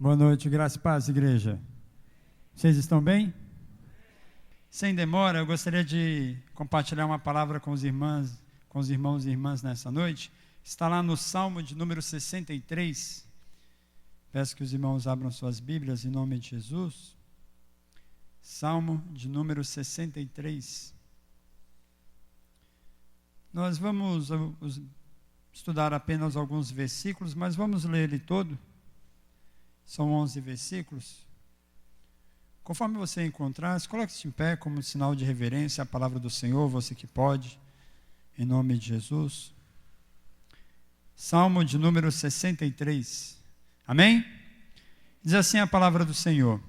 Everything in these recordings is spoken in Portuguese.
Boa noite, graça e paz, igreja. Vocês estão bem? Sem demora, eu gostaria de compartilhar uma palavra com os irmãos e irmãs nessa noite. Está lá no Salmo de número 63. Peço que os irmãos abram suas Bíblias em nome de Jesus. Salmo de número 63. Nós vamos estudar apenas alguns versículos, mas vamos ler ele todo. São 11 versículos. Conforme você encontrar, coloque-se em pé como sinal de reverência à palavra do Senhor, você que pode, em nome de Jesus. Salmo de número 63. Amém? Diz assim a palavra do Senhor: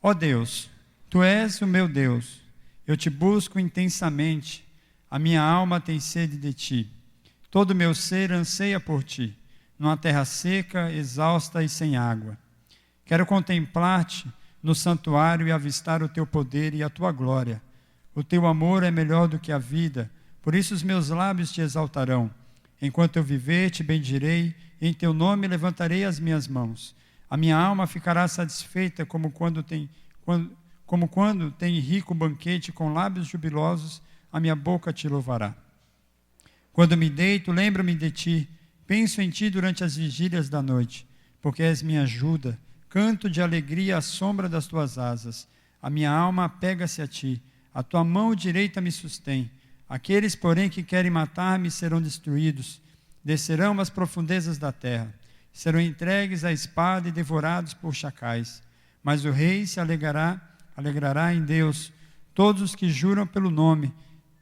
Ó Deus, Tu és o meu Deus, eu te busco intensamente, a minha alma tem sede de Ti, todo o meu ser anseia por Ti, numa terra seca, exausta e sem água. Quero contemplar-te no santuário e avistar o Teu poder e a Tua glória. O Teu amor é melhor do que a vida, por isso os meus lábios Te exaltarão. Enquanto eu viver, Te bendirei, e em Teu nome levantarei as minhas mãos. A minha alma ficará satisfeita como quando tem rico banquete, com lábios jubilosos, a minha boca Te louvará. Quando me deito, lembro-me de Ti, penso em Ti durante as vigílias da noite, porque és minha ajuda, canto de alegria à sombra das Tuas asas. A minha alma apega-se a Ti, a Tua mão direita me sustém. Aqueles, porém, que querem matar-me serão destruídos, descerão às profundezas da terra, serão entregues à espada e devorados por chacais. Mas o rei se alegrará em Deus. Todos os que juram pelo nome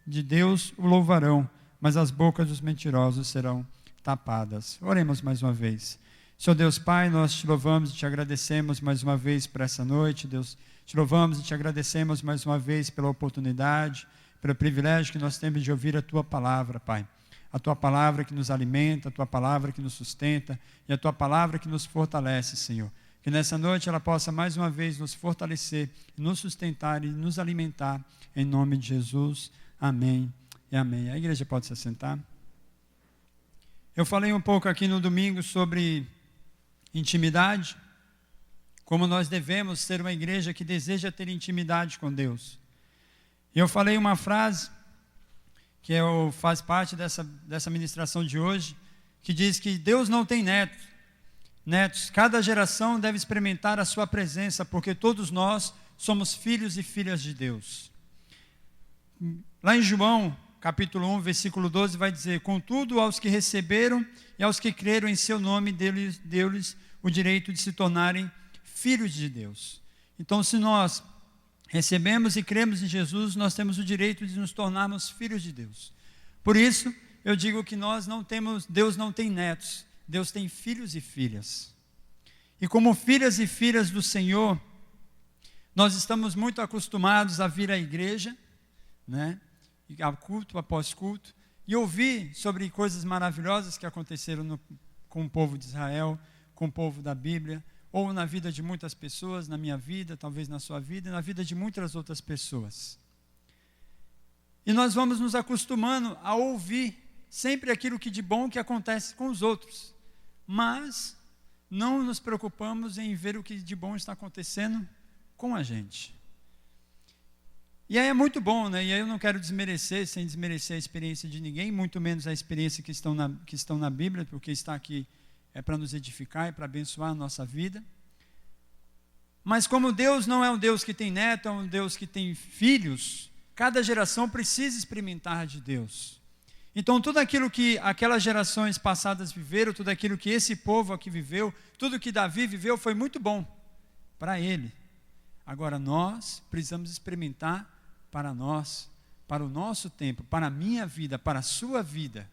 de Deus o louvarão, mas as bocas dos mentirosos serão tapadas. Oremos mais uma vez. Senhor Deus Pai, nós Te louvamos e Te agradecemos mais uma vez por essa noite, Deus. Te louvamos e Te agradecemos mais uma vez pela oportunidade, pelo privilégio que nós temos de ouvir a Tua palavra, Pai. A Tua palavra que nos alimenta, a Tua palavra que nos sustenta e a Tua palavra que nos fortalece, Senhor. Que nessa noite ela possa mais uma vez nos fortalecer, nos sustentar e nos alimentar, em nome de Jesus. Amém e amém. A igreja pode se assentar. Eu falei um pouco aqui no domingo sobre intimidade, como nós devemos ser uma igreja que deseja ter intimidade com Deus. E eu falei uma frase que faz parte dessa ministração de hoje, que diz que Deus não tem netos. Cada geração deve experimentar a sua presença, porque todos nós somos filhos e filhas de Deus. Lá em João, capítulo 1, versículo 12, vai dizer: Contudo, aos que receberam e aos que creram em seu nome, deu-lhes o direito de se tornarem filhos de Deus. Então, se nós recebemos e cremos em Jesus, nós temos o direito de nos tornarmos filhos de Deus. Por isso, eu digo que Deus não tem netos, Deus tem filhos e filhas. E como filhas e filhas do Senhor, nós estamos muito acostumados a vir à igreja, né? A culto após culto, e ouvir sobre coisas maravilhosas que aconteceram com o povo de Israel, com o povo da Bíblia, ou na vida de muitas pessoas, na minha vida, talvez na sua vida, e na vida de muitas outras pessoas. E nós vamos nos acostumando a ouvir sempre aquilo que de bom que acontece com os outros, mas não nos preocupamos em ver o que de bom está acontecendo com a gente. E aí é muito bom, né? E aí eu não quero desmerecer, sem desmerecer a experiência de ninguém, muito menos a experiência que estão na Bíblia, porque está aqui é para nos edificar e para abençoar a nossa vida. Mas como Deus não é um Deus que tem neto, é um Deus que tem filhos, cada geração precisa experimentar de Deus. Então tudo aquilo que aquelas gerações passadas viveram, tudo aquilo que esse povo aqui viveu, tudo que Davi viveu foi muito bom para ele. Agora nós precisamos experimentar para nós, para o nosso tempo, para a minha vida, para a sua vida.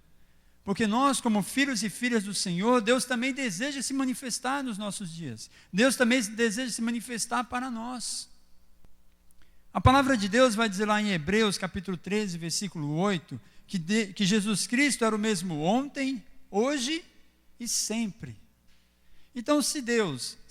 Porque nós, como filhos e filhas do Senhor, Deus também deseja se manifestar nos nossos dias. Deus também deseja se manifestar para nós. A palavra de Deus vai dizer lá em Hebreus, capítulo 13, versículo 8, que Jesus Cristo era o mesmo ontem, hoje e sempre. Então, se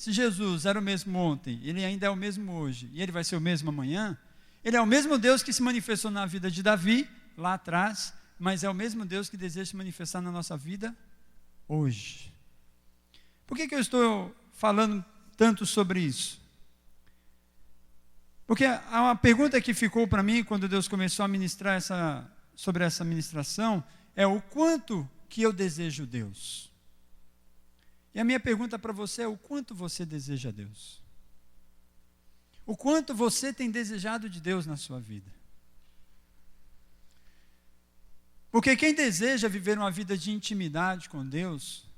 Jesus era o mesmo ontem, Ele ainda é o mesmo hoje, e Ele vai ser o mesmo amanhã, Ele é o mesmo Deus que se manifestou na vida de Davi, lá atrás, mas é o mesmo Deus que deseja se manifestar na nossa vida hoje. Por que eu estou falando tanto sobre isso? Porque a pergunta que ficou para mim quando Deus começou a ministrar sobre essa ministração é o quanto que eu desejo Deus. E a minha pergunta para você é o quanto você deseja Deus. O quanto você tem desejado de Deus na sua vida. Porque quem deseja viver uma vida de intimidade com Deus,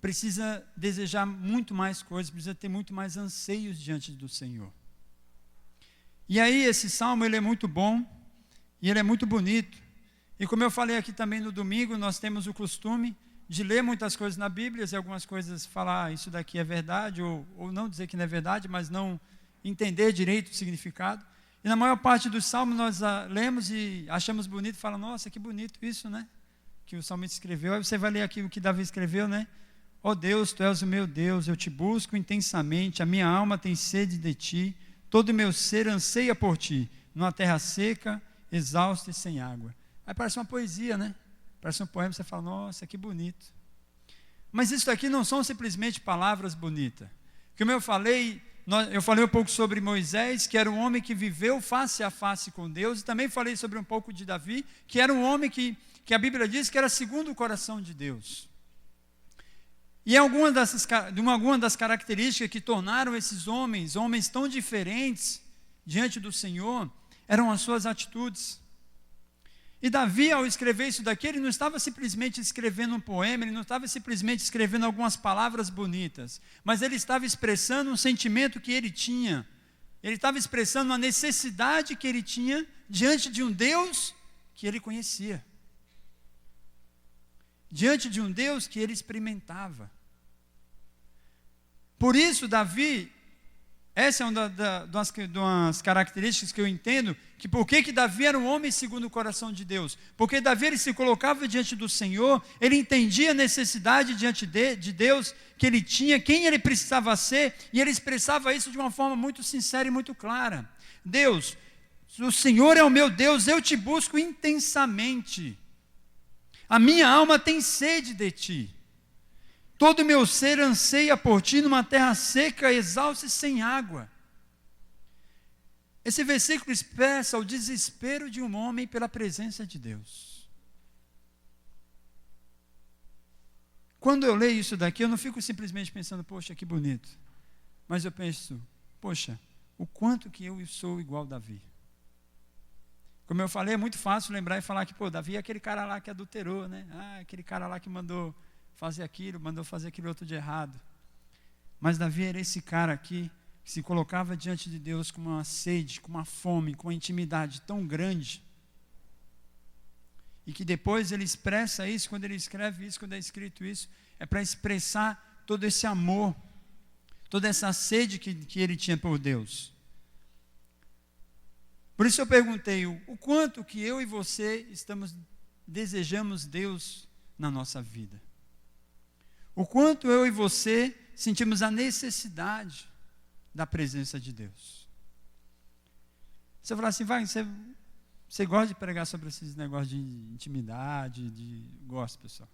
precisa desejar muito mais coisas, precisa ter muito mais anseios diante do Senhor. E aí esse salmo, ele é muito bom, e ele é muito bonito. E como eu falei aqui também no domingo, nós temos o costume de ler muitas coisas na Bíblia, e algumas coisas falar, isso daqui é verdade, ou não dizer que não é verdade, mas não entender direito o significado. E na maior parte dos salmos nós lemos e achamos bonito, e falamos, nossa, que bonito isso, né? Que o salmista escreveu. Aí você vai ler aqui o que Davi escreveu, né? Ó Deus, Tu és o meu Deus, eu te busco intensamente, a minha alma tem sede de Ti, todo o meu ser anseia por Ti, numa terra seca, exausta e sem água. Aí parece uma poesia, né? Parece um poema, você fala, nossa, que bonito. Mas isso aqui não são simplesmente palavras bonitas. Como eu falei um pouco sobre Moisés, que era um homem que viveu face a face com Deus, e também falei sobre um pouco de Davi, que era um homem que a Bíblia diz que era segundo o coração de Deus. E alguma das características que tornaram esses homens tão diferentes diante do Senhor, eram as suas atitudes. E Davi, ao escrever isso daqui, ele não estava simplesmente escrevendo um poema, ele não estava simplesmente escrevendo algumas palavras bonitas, mas ele estava expressando um sentimento que ele tinha. Ele estava expressando uma necessidade que ele tinha diante de um Deus que ele conhecia. Diante de um Deus que ele experimentava. Por isso, Davi, essa é uma das características que eu entendo, que por que Davi era um homem segundo o coração de Deus? Porque Davi, ele se colocava diante do Senhor, ele entendia a necessidade diante de Deus que ele tinha, quem ele precisava ser, e ele expressava isso de uma forma muito sincera e muito clara. Deus, o Senhor é o meu Deus, eu te busco intensamente. A minha alma tem sede de Ti. Todo o meu ser anseia por Ti numa terra seca, exausta e sem água. Esse versículo expressa o desespero de um homem pela presença de Deus. Quando eu leio isso daqui, eu não fico simplesmente pensando, poxa, que bonito. Mas eu penso, poxa, o quanto que eu sou igual a Davi. Como eu falei, é muito fácil lembrar e falar que, Davi é aquele cara lá que adulterou, né? Aquele cara lá que mandou fazer aquilo outro de errado. Mas Davi era esse cara aqui, que se colocava diante de Deus com uma sede, com uma fome, com uma intimidade tão grande. E que depois ele expressa isso, quando ele escreve isso, quando é escrito isso, é para expressar todo esse amor, toda essa sede que ele tinha por Deus. Por isso eu perguntei, o quanto que eu e você desejamos Deus na nossa vida. O quanto eu e você sentimos a necessidade da presença de Deus. Você fala assim, você gosta de pregar sobre esses negócios de intimidade, gosto, pessoal.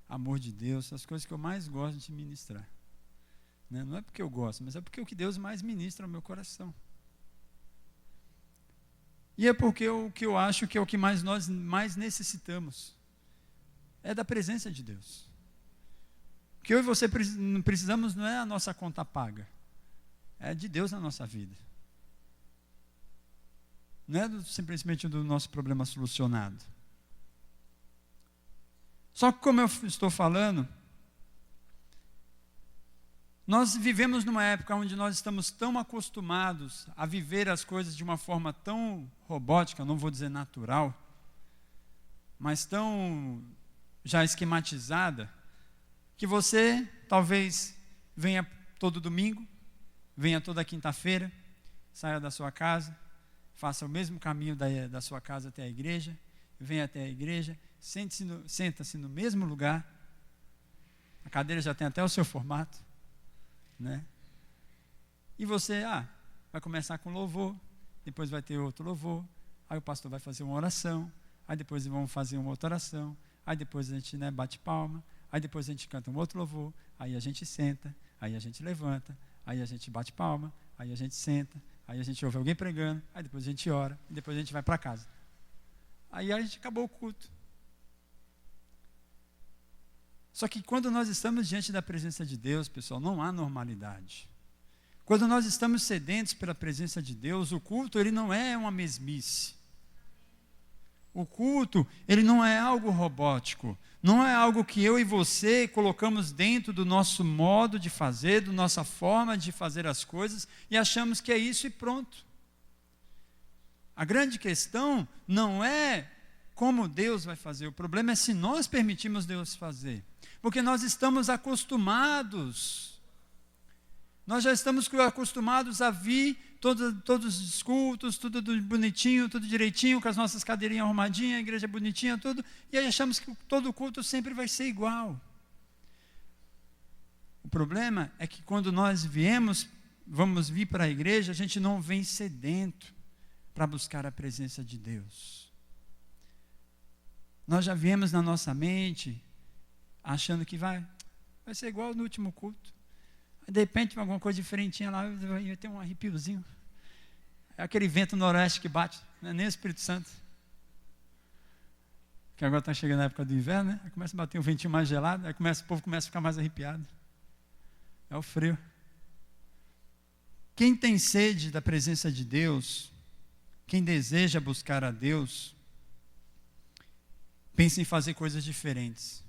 Amor de Deus, essas coisas que eu mais gosto de ministrar. Né? Não é porque eu gosto, mas é porque é o que Deus mais ministra ao meu coração. E é porque o que eu acho que é o que nós mais necessitamos. É da presença de Deus. O que eu e você precisamos não é a nossa conta paga. É de Deus na nossa vida. Não é simplesmente do nosso problema solucionado. Só que como eu estou falando, nós vivemos numa época onde nós estamos tão acostumados a viver as coisas de uma forma tão robótica, não vou dizer natural, mas tão já esquematizada, que você talvez venha todo domingo, venha toda quinta-feira, saia da sua casa, faça o mesmo caminho da sua casa até a igreja, venha até a igreja, senta-se no mesmo lugar, a cadeira já tem até o seu formato, né? E você, vai começar com louvor, depois vai ter outro louvor, aí o pastor vai fazer uma oração, aí depois vamos fazer uma outra oração, aí depois a gente bate palma, aí depois a gente canta um outro louvor, aí a gente senta, aí a gente levanta, aí a gente bate palma, aí a gente senta, aí a gente ouve alguém pregando, aí depois a gente ora, e depois a gente vai para casa. Aí a gente acabou o culto. Só que quando nós estamos diante da presença de Deus, pessoal, não há normalidade. Quando nós estamos sedentos pela presença de Deus, o culto ele não é uma mesmice. O culto, ele não é algo robótico, não é algo que eu e você colocamos dentro do nosso modo de fazer, da nossa forma de fazer as coisas e achamos que é isso e pronto. A grande questão não é como Deus vai fazer, o problema é se nós permitimos Deus fazer, porque nós estamos acostumados, nós já estamos acostumados a vir todos os cultos, tudo bonitinho, tudo direitinho, com as nossas cadeirinhas arrumadinhas, a igreja bonitinha, tudo, e aí achamos que todo culto sempre vai ser igual. O problema é que quando nós vamos vir para a igreja, a gente não vem sedento para buscar a presença de Deus. Nós já viemos na nossa mente, achando que vai ser igual no último culto. De repente, alguma coisa diferentinha lá, vai ter um arrepiozinho. É aquele vento noroeste que bate, não é nem o Espírito Santo. Que agora está chegando a época do inverno, né? Aí começa a bater um ventinho mais gelado, aí o povo começa a ficar mais arrepiado. É o frio. Quem tem sede da presença de Deus, quem deseja buscar a Deus, pensa em fazer coisas diferentes.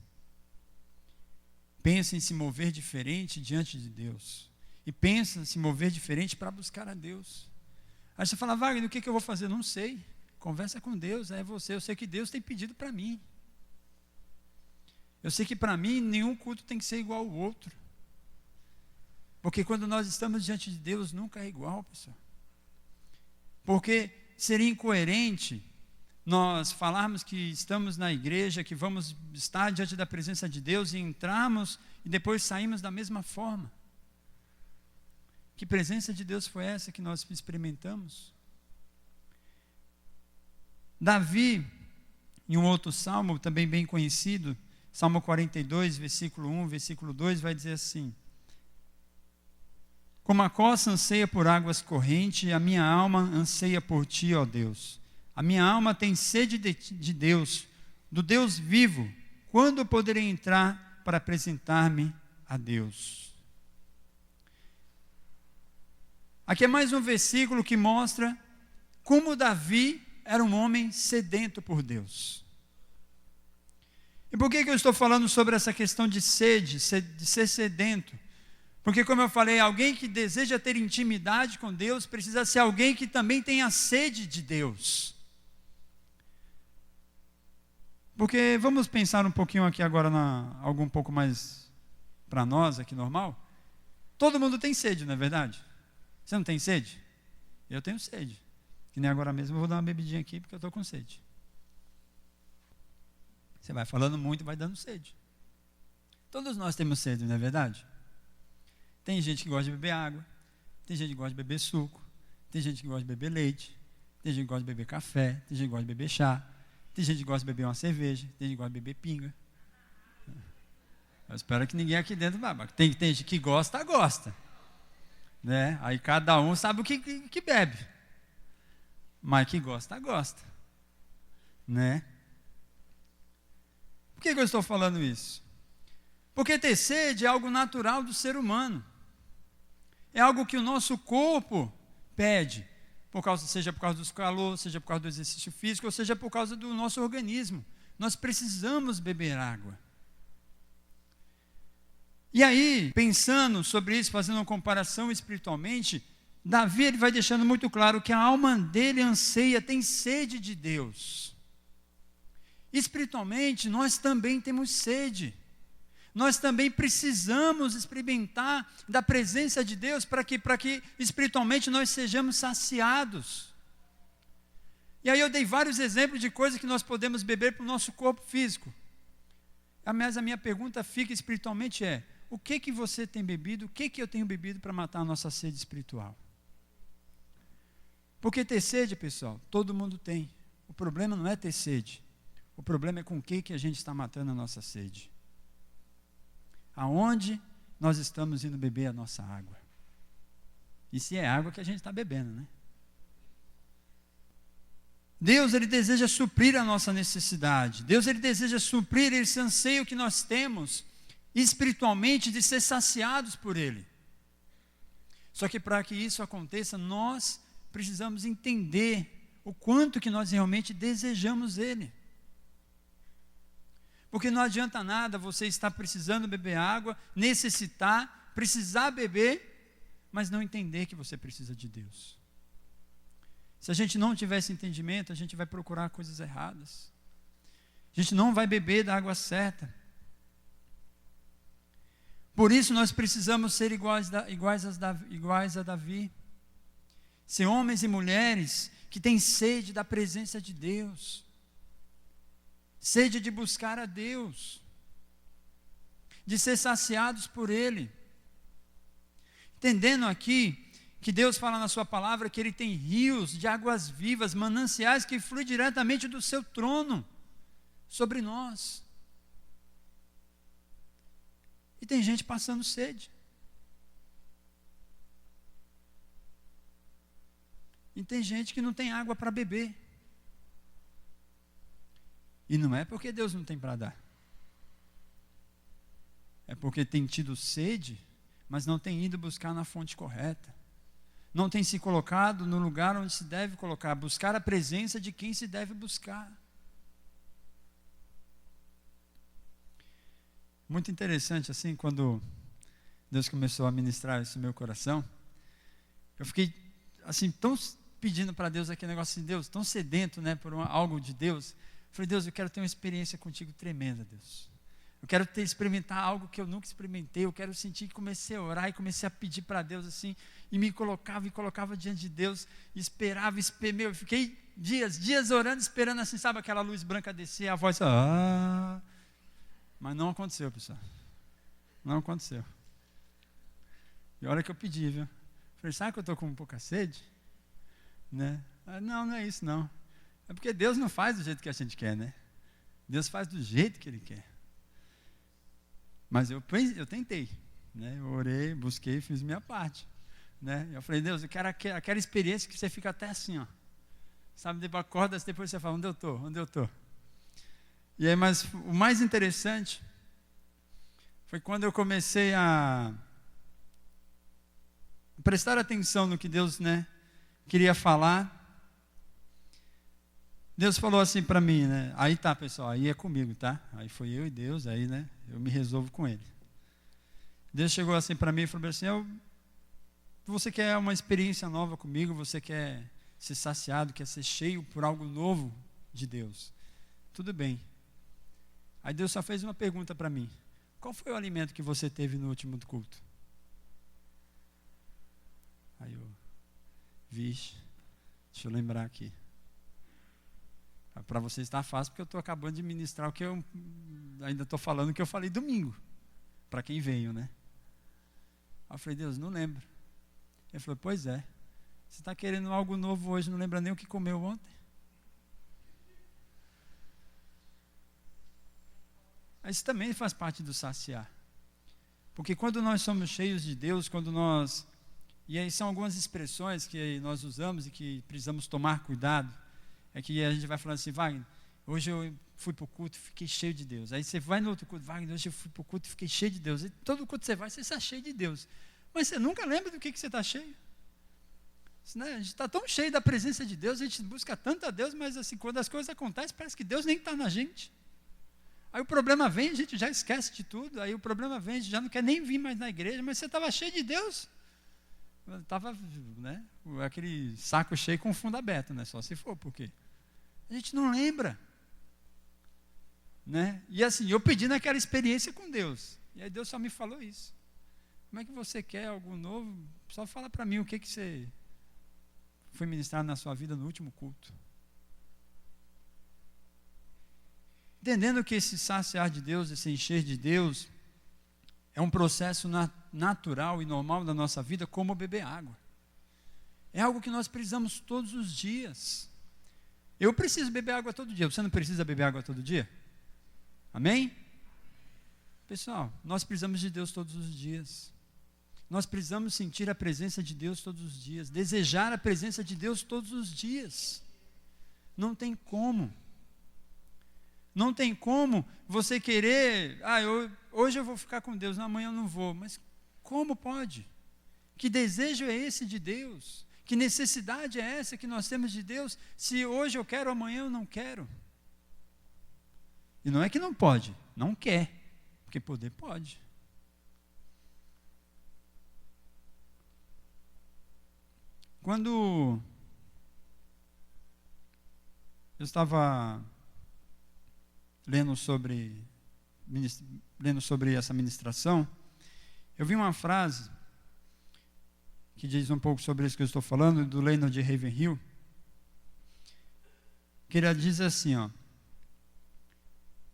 Pensa em se mover diferente diante de Deus. E pensa em se mover diferente para buscar a Deus. Aí você fala, Wagner, o que eu vou fazer? Não sei. Conversa com Deus, é você. Eu sei que Deus tem pedido para mim. Eu sei que para mim nenhum culto tem que ser igual ao outro. Porque quando nós estamos diante de Deus, nunca é igual, pessoal. Porque seria incoerente nós falarmos que estamos na igreja, que vamos estar diante da presença de Deus e entrarmos e depois saímos da mesma forma. Que presença de Deus foi essa que nós experimentamos? Davi, em um outro salmo, também bem conhecido, Salmo 42, versículo 1, versículo 2, vai dizer assim: como a costa anseia por águas correntes, a minha alma anseia por ti, ó Deus. A minha alma tem sede de Deus, do Deus vivo. Quando eu poderei entrar para apresentar-me a Deus? Aqui é mais um versículo que mostra como Davi era um homem sedento por Deus. E por que eu estou falando sobre essa questão de sede, de ser sedento? Porque, como eu falei, alguém que deseja ter intimidade com Deus precisa ser alguém que também tenha sede de Deus. Porque vamos pensar um pouquinho aqui agora, algo um pouco mais para nós aqui normal. Todo mundo tem sede, não é verdade? Você não tem sede? Eu tenho sede. Que nem agora mesmo eu vou dar uma bebidinha aqui porque eu estou com sede. Você vai falando muito e vai dando sede. Todos nós temos sede, não é verdade? Tem gente que gosta de beber água, tem gente que gosta de beber suco, tem gente que gosta de beber leite, tem gente que gosta de beber café, tem gente que gosta de beber chá, tem gente que gosta de beber uma cerveja, tem gente que gosta de beber pinga. Eu espero que ninguém aqui dentro beba. Tem gente que gosta, né? Aí cada um sabe o que bebe. Mas que gosta, né? Por que eu estou falando isso? Porque ter sede é algo natural do ser humano. É algo que o nosso corpo pede, seja por causa do calor, seja por causa do exercício físico, ou seja por causa do nosso organismo. Nós precisamos beber água. E aí, pensando sobre isso, fazendo uma comparação espiritualmente, Davi ele vai deixando muito claro que a alma dele anseia, tem sede de Deus. Espiritualmente, nós também temos sede. Nós também precisamos experimentar da presença de Deus para que espiritualmente nós sejamos saciados. E aí eu dei vários exemplos de coisas que nós podemos beber para o nosso corpo físico. Mas a minha pergunta fica espiritualmente o que você tem bebido, o que eu tenho bebido para matar a nossa sede espiritual? Porque ter sede, pessoal, todo mundo tem. O problema não é ter sede. O problema é com o que a gente está matando a nossa sede. Aonde nós estamos indo beber a nossa água. E se é água que a gente está bebendo, né? Deus, Ele deseja suprir a nossa necessidade. Deus, Ele deseja suprir esse anseio que nós temos espiritualmente de ser saciados por Ele. Só que para que isso aconteça, nós precisamos entender o quanto que nós realmente desejamos Ele. Porque não adianta nada você estar precisando beber água, necessitar, precisar beber, mas não entender que você precisa de Deus. Se a gente não tiver esse entendimento, a gente vai procurar coisas erradas. A gente não vai beber da água certa. Por isso nós precisamos ser iguais a Davi. Ser homens e mulheres que têm sede da presença de Deus. Sede de buscar a Deus. De ser saciados por Ele. Entendendo aqui que Deus fala na sua palavra que Ele tem rios de águas vivas, mananciais que fluem diretamente do seu trono sobre nós. E tem gente passando sede. E tem gente que não tem água para beber. E não é porque Deus não tem para dar. É porque tem tido sede, mas não tem ido buscar na fonte correta. Não tem se colocado no lugar onde se deve colocar, buscar a presença de quem se deve buscar. Muito interessante, assim, quando Deus começou a ministrar isso no meu coração, eu fiquei, assim, tão pedindo para Deus aquele negócio assim, Deus, tão sedento, né, por algo de Deus. Eu falei, Deus, eu quero ter uma experiência contigo tremenda, Deus. Eu quero experimentar algo que eu nunca experimentei. Eu quero sentir que comecei a orar e comecei a pedir para Deus assim. E me colocava diante de Deus. E esperava. Eu fiquei dias orando, esperando assim, sabe aquela luz branca descer, a voz, Mas não aconteceu, pessoal. Não aconteceu. E a hora que eu pedi, viu? Falei, sabe que eu estou com um pouca sede? Né? Não é isso não. É porque Deus não faz do jeito que a gente quer, né? Deus faz do jeito que Ele quer. Mas eu tentei, né? Eu orei, busquei, fiz minha parte, né? Eu falei, Deus, eu quero aquela experiência que você fica até assim, ó. Sabe, depois acorda, depois você fala, onde eu estou? E aí, mas o mais interessante foi quando eu comecei a prestar atenção no que Deus, né, queria falar. Deus falou assim para mim, né? Aí tá, pessoal, aí é comigo, tá? Aí foi eu e Deus, aí, né? Eu me resolvo com Ele. Deus chegou assim para mim e falou assim, você quer uma experiência nova comigo? Você quer ser saciado, quer ser cheio por algo novo de Deus? Tudo bem. Aí Deus só fez uma pergunta para mim. Qual foi o alimento que você teve no último culto? Aí eu, vixe, deixa eu lembrar aqui. Para vocês está fácil, porque eu estou acabando de ministrar o que eu ainda estou falando, que eu falei domingo, para quem veio, né? Aí eu falei, Deus, não lembro. Ele falou, pois é, você está querendo algo novo hoje, não lembra nem o que comeu ontem? Isso também faz parte do saciar. Porque quando nós somos cheios de Deus, e aí são algumas expressões que nós usamos e que precisamos tomar cuidado, é que a gente vai falando assim, Wagner, hoje eu fui para o culto e fiquei cheio de Deus. Aí você vai no outro culto, Wagner, hoje eu fui para o culto e fiquei cheio de Deus. E todo culto que você vai, você está cheio de Deus. Mas você nunca lembra do que você está cheio. Né? A gente está tão cheio da presença de Deus, a gente busca tanto a Deus, mas assim, quando as coisas acontecem, parece que Deus nem está na gente. Aí o problema vem, a gente já esquece de tudo. Aí o problema vem, a gente já não quer nem vir mais na igreja, mas você estava cheio de Deus. Estava, né, aquele saco cheio com o fundo aberto, né? Só se for, por quê? A gente não lembra, né? E assim, eu pedi naquela experiência com Deus, e aí Deus só me falou isso. Como é que você quer algo novo? Só fala para mim o que você foi ministrar na sua vida no último culto. Entendendo que esse saciar de Deus, esse encher de Deus, é um processo natural e normal da nossa vida, como beber água. É algo que nós precisamos todos os dias. Eu preciso beber água todo dia. Você não precisa beber água todo dia? Amém? Pessoal, nós precisamos de Deus todos os dias. Nós precisamos sentir a presença de Deus todos os dias, desejar a presença de Deus todos os dias. Não tem como. Não tem como você querer, hoje eu vou ficar com Deus, amanhã eu não vou. Mas como pode? Que desejo é esse de Deus? Que necessidade é essa que nós temos de Deus? Se hoje eu quero, amanhã eu não quero. E não é que não pode, não quer. Porque poder pode. Quando eu estava lendo sobre essa ministração, eu vi uma frase que diz um pouco sobre isso que eu estou falando, do Leonard Ravenhill, que ele diz assim,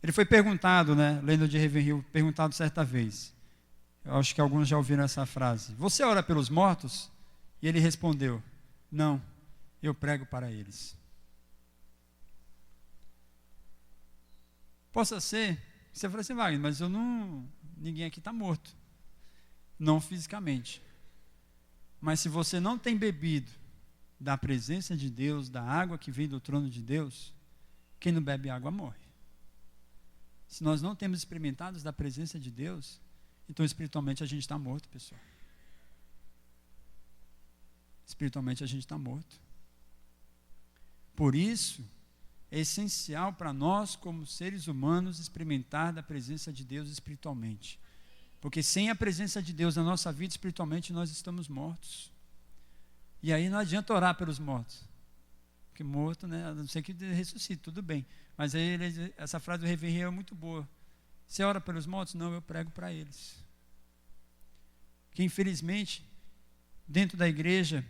ele foi perguntado, Leonard Ravenhill, perguntado certa vez, eu acho que alguns já ouviram essa frase, você ora pelos mortos? E ele respondeu, não, eu prego para eles. Possa ser, você fala assim, Wagner, mas ninguém aqui está morto. Não fisicamente. Mas se você não tem bebido da presença de Deus, da água que vem do trono de Deus, quem não bebe água morre. Se nós não temos experimentados da presença de Deus, então espiritualmente a gente está morto, pessoal. Espiritualmente a gente está morto. Por isso, é essencial para nós, como seres humanos, experimentar da presença de Deus espiritualmente. Porque sem a presença de Deus na nossa vida, espiritualmente, nós estamos mortos. E aí não adianta orar pelos mortos. Porque morto, a não ser que ressuscite, tudo bem. Mas aí essa frase do Ravenhill é muito boa. Você ora pelos mortos? Não, eu prego para eles. Que infelizmente, dentro da igreja,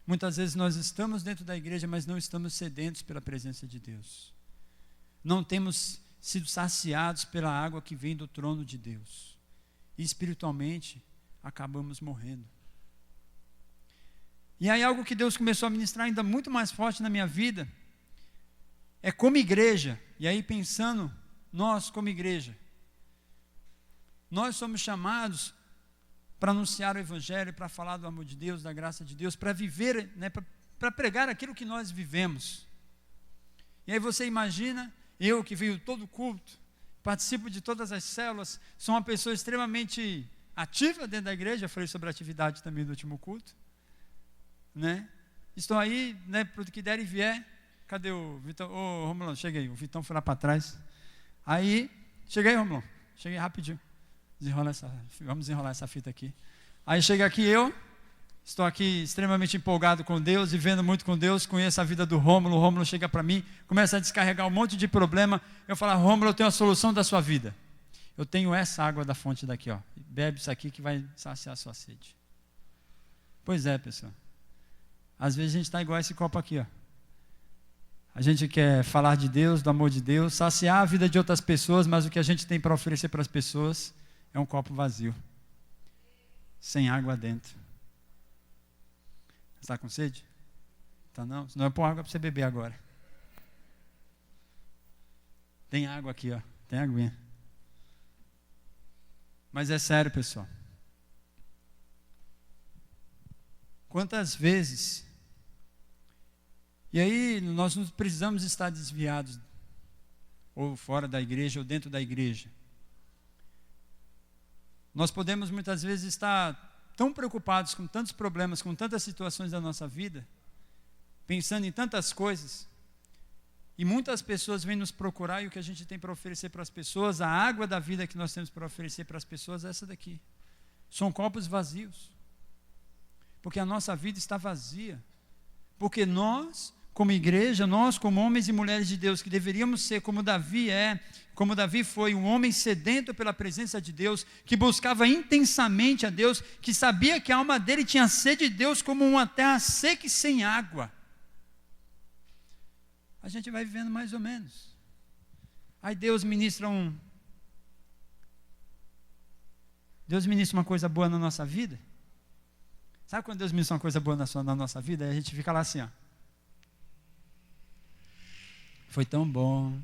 muitas vezes nós estamos dentro da igreja, mas não estamos sedentos pela presença de Deus. Não temos sido saciados pela água que vem do trono de Deus. E espiritualmente, acabamos morrendo. E aí algo que Deus começou a ministrar ainda muito mais forte na minha vida, é como igreja, e aí pensando, nós como igreja, nós somos chamados para anunciar o Evangelho, para falar do amor de Deus, da graça de Deus, para viver, para pregar aquilo que nós vivemos. E aí você imagina, eu que venho todo culto, participo de todas as células, sou uma pessoa extremamente ativa dentro da igreja, eu falei sobre a atividade também do último culto, estou aí, para o que der e vier. Cadê o Vitão? Ô, Romulão, chega aí, o Vitão foi lá para trás. Aí, cheguei, Romulão, cheguei rapidinho. Vamos desenrolar essa fita aqui. Aí chega aqui estou aqui extremamente empolgado com Deus, vivendo muito com Deus, conheço a vida do Rômulo, o Rômulo chega para mim, começa a descarregar um monte de problema, eu falo, Rômulo, eu tenho a solução da sua vida. Eu tenho essa água da fonte daqui, bebe isso aqui que vai saciar a sua sede. Pois é, pessoal. Às vezes a gente está igual a esse copo aqui, A gente quer falar de Deus, do amor de Deus, saciar a vida de outras pessoas, mas o que a gente tem para oferecer para as pessoas é um copo vazio, sem água dentro. Está com sede? Tá não? Senão eu pôr água para você beber agora. Tem água aqui, tem aguinha. Mas é sério, pessoal. Quantas vezes... E aí nós não precisamos estar desviados, ou fora da igreja, ou dentro da igreja. Nós podemos muitas vezes estar tão preocupados com tantos problemas, com tantas situações da nossa vida, pensando em tantas coisas, e muitas pessoas vêm nos procurar, e o que a gente tem para oferecer para as pessoas, a água da vida que nós temos para oferecer para as pessoas é essa daqui. São copos vazios. Porque a nossa vida está vazia. Porque nós, como igreja, nós como homens e mulheres de Deus, que deveríamos ser como Davi como Davi foi, um homem sedento pela presença de Deus, que buscava intensamente a Deus, que sabia que a alma dele tinha sede de Deus como uma terra seca e sem água. A gente vai vivendo mais ou menos. Aí Deus ministra uma coisa boa na nossa vida. Sabe quando Deus ministra uma coisa boa na nossa vida? Aí a gente fica lá assim, Foi tão bom.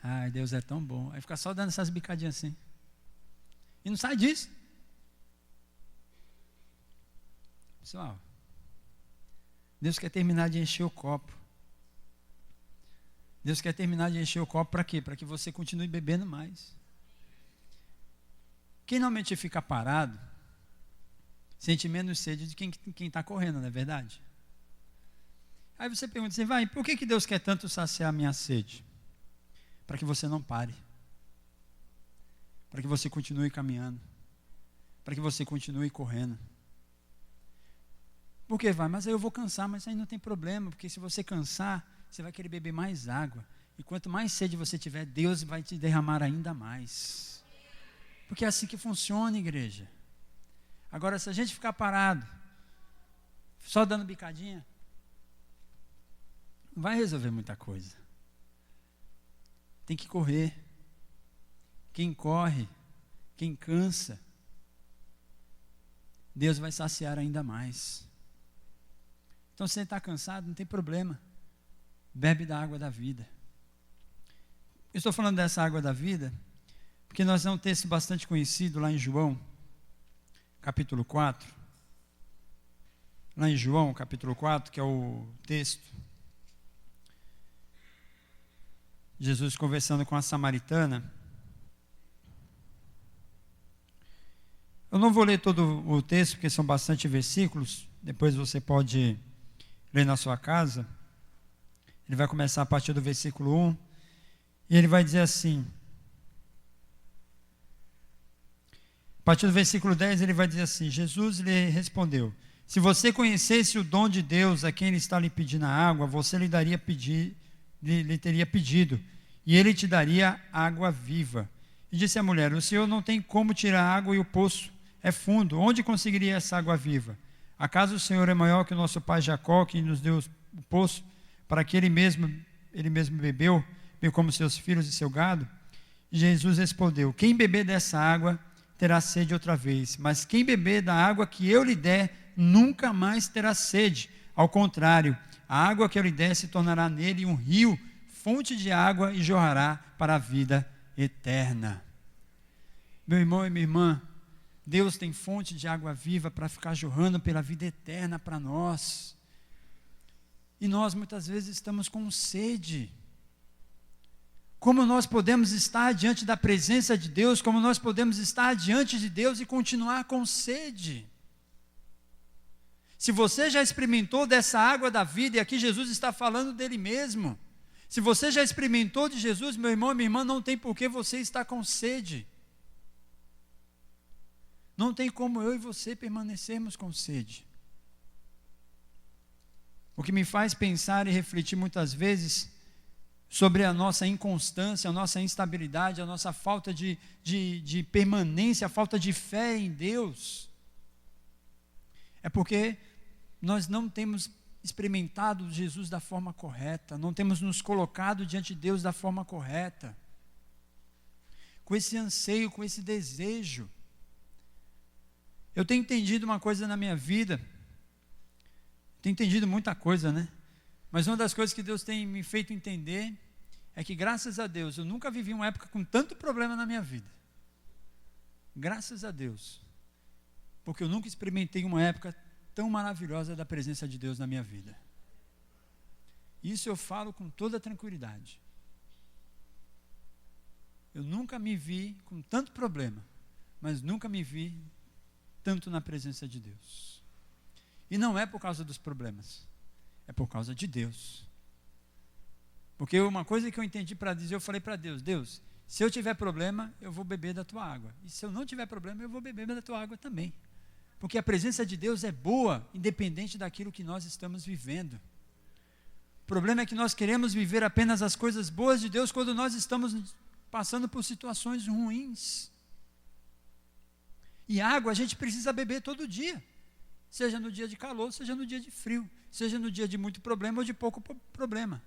Ai, Deus é tão bom. Aí fica só dando essas bicadinhas assim. E não sai disso. Pessoal, Deus quer terminar de encher o copo. Deus quer terminar de encher o copo para quê? Para que você continue bebendo mais. Quem normalmente fica parado, sente menos sede de quem está correndo, não é verdade? Aí você pergunta assim, por que Deus quer tanto saciar a minha sede? Para que você não pare. Para que você continue caminhando. Para que você continue correndo. Por que mas aí eu vou cansar, mas aí não tem problema, porque se você cansar, você vai querer beber mais água. E quanto mais sede você tiver, Deus vai te derramar ainda mais. Porque é assim que funciona, igreja. Agora, se a gente ficar parado, só dando bicadinha, não vai resolver muita coisa. Tem que correr. Quem corre, quem cansa, Deus vai saciar ainda mais. Então, se você está cansado, não tem problema. Bebe da água da vida. Eu estou falando dessa água da vida, porque nós temos um texto bastante conhecido lá em João, capítulo 4. Lá em João, capítulo 4, que é o texto. Jesus conversando com a samaritana. Eu não vou ler todo o texto, porque são bastante versículos. Depois você pode ler na sua casa. Ele vai começar a partir do versículo 1. E ele vai dizer assim. A partir do versículo 10, ele vai dizer assim: Jesus lhe respondeu: se você conhecesse o dom de Deus a quem ele está lhe pedindo a água, você lhe teria pedido, e ele te daria água viva. E disse a mulher: o Senhor não tem como tirar água e o poço é fundo. Onde conseguiria essa água viva? Acaso o Senhor é maior que o nosso pai Jacó, que nos deu o poço, para que ele mesmo bebeu, bem como seus filhos e seu gado? E Jesus respondeu: quem beber dessa água terá sede outra vez, mas quem beber da água que eu lhe der, nunca mais terá sede. Ao contrário, a água que eu lhe der se tornará nele um rio, fonte de água, e jorrará para a vida eterna. Meu irmão e minha irmã, Deus tem fonte de água viva para ficar jorrando pela vida eterna para nós. E nós muitas vezes estamos com sede. Como nós podemos estar diante da presença de Deus, como nós podemos estar diante de Deus e continuar com sede? Se você já experimentou dessa água da vida, e aqui Jesus está falando dele mesmo, se você já experimentou de Jesus, meu irmão e minha irmã, não tem por que você estar com sede. Não tem como eu e você permanecermos com sede. O que me faz pensar e refletir muitas vezes sobre a nossa inconstância, a nossa instabilidade, a nossa falta de permanência, a falta de fé em Deus, é porque nós não temos experimentado Jesus da forma correta, não temos nos colocado diante de Deus da forma correta, com esse anseio, com esse desejo. Eu tenho entendido uma coisa na minha vida, tenho entendido muita coisa, né? Mas uma das coisas que Deus tem me feito entender é que, graças a Deus, eu nunca vivi uma época com tanto problema na minha vida. Graças a Deus. Porque eu nunca experimentei uma época tão maravilhosa da presença de Deus na minha vida. Isso eu falo com toda tranquilidade. Eu nunca me vi com tanto problema, mas nunca me vi tanto na presença de Deus. E não é por causa dos problemas, é por causa de Deus. Porque uma coisa que eu entendi para dizer, eu falei para Deus: Deus, se eu tiver problema, eu vou beber da tua água. E se eu não tiver problema, eu vou beber da tua água também. Porque a presença de Deus é boa, independente daquilo que nós estamos vivendo. O problema é que nós queremos viver apenas as coisas boas de Deus quando nós estamos passando por situações ruins. E água a gente precisa beber todo dia. Seja no dia de calor, seja no dia de frio. Seja no dia de muito problema ou de pouco problema.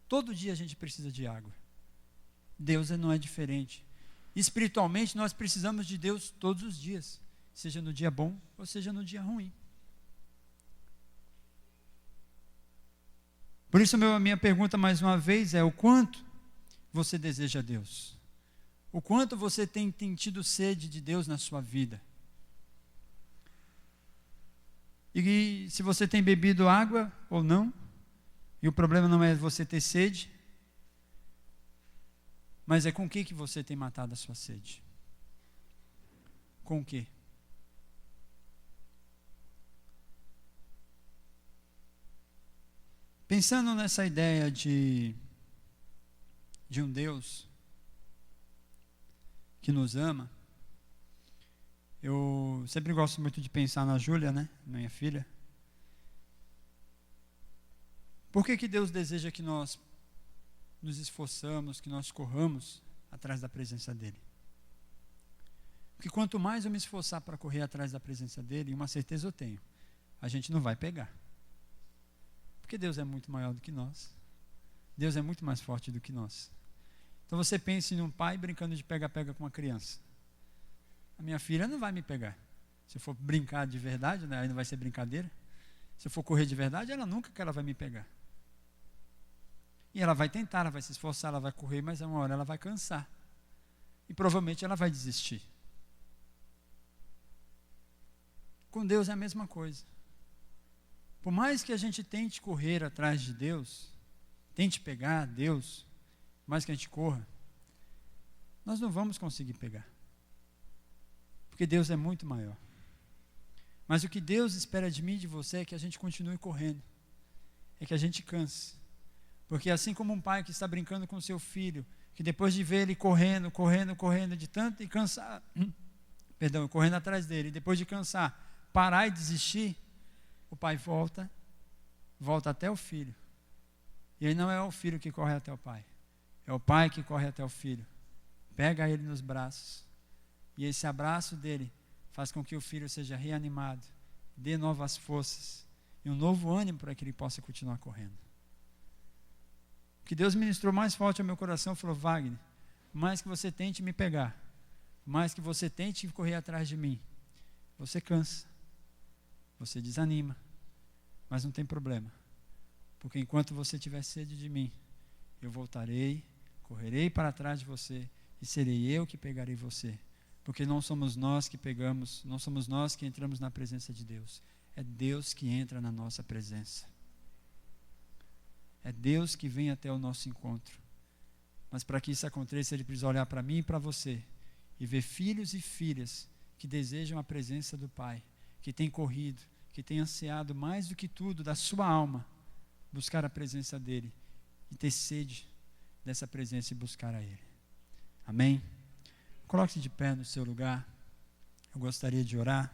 Todo dia a gente precisa de água. Deus não é diferente. Espiritualmente nós precisamos de Deus todos os dias. Seja no dia bom ou seja no dia ruim. Por isso a minha pergunta mais uma vez é: o quanto você deseja Deus? O quanto você tem tido sede de Deus na sua vida. E se você tem bebido água ou não, e o problema não é você ter sede, mas é com o que você tem matado a sua sede? Com o quê? Pensando nessa ideia de um Deus que nos ama, eu sempre gosto muito de pensar na Júlia, né, minha filha. Por que Deus deseja que nós nos esforçamos, que nós corramos atrás da presença dEle? Porque quanto mais eu me esforçar para correr atrás da presença dEle, uma certeza eu tenho, a gente não vai pegar. Porque Deus é muito maior do que nós. Deus é muito mais forte do que nós. Então você pense num pai brincando de pega-pega com uma criança. A minha filha não vai me pegar. Se eu for brincar de verdade, né, aí não vai ser brincadeira. Se eu for correr de verdade, ela nunca que ela vai me pegar. E ela vai tentar, ela vai se esforçar, ela vai correr, mas uma hora ela vai cansar. E provavelmente ela vai desistir. Com Deus é a mesma coisa. Por mais que a gente tente correr atrás de Deus, tente pegar Deus, por mais que a gente corra, nós não vamos conseguir pegar. Porque Deus é muito maior. Mas o que Deus espera de mim e de você é que a gente continue correndo. É que a gente canse. Porque assim como um pai que está brincando com seu filho, que depois de ver ele correndo, de tanto e cansar, correndo atrás dele, depois de cansar, parar e desistir, o pai volta até o filho. E aí não é o filho que corre até o pai, é o pai que corre até o filho. Pega ele nos braços. E esse abraço dele faz com que o filho seja reanimado, dê novas forças e um novo ânimo para que ele possa continuar correndo. O que Deus ministrou mais forte ao meu coração falou: Wagner, por mais que você tente me pegar, por mais que você tente correr atrás de mim, você cansa, você desanima, mas não tem problema, porque enquanto você tiver sede de mim, eu voltarei, correrei para trás de você e serei eu que pegarei você. Porque não somos nós que pegamos, não somos nós que entramos na presença de Deus. É Deus que entra na nossa presença. É Deus que vem até o nosso encontro. Mas para que isso aconteça, Ele precisa olhar para mim e para você e ver filhos e filhas que desejam a presença do Pai, que têm corrido, que têm ansiado mais do que tudo da sua alma, buscar a presença dEle e ter sede dessa presença e buscar a Ele. Amém? Coloque-se de pé no seu lugar. Eu gostaria de orar.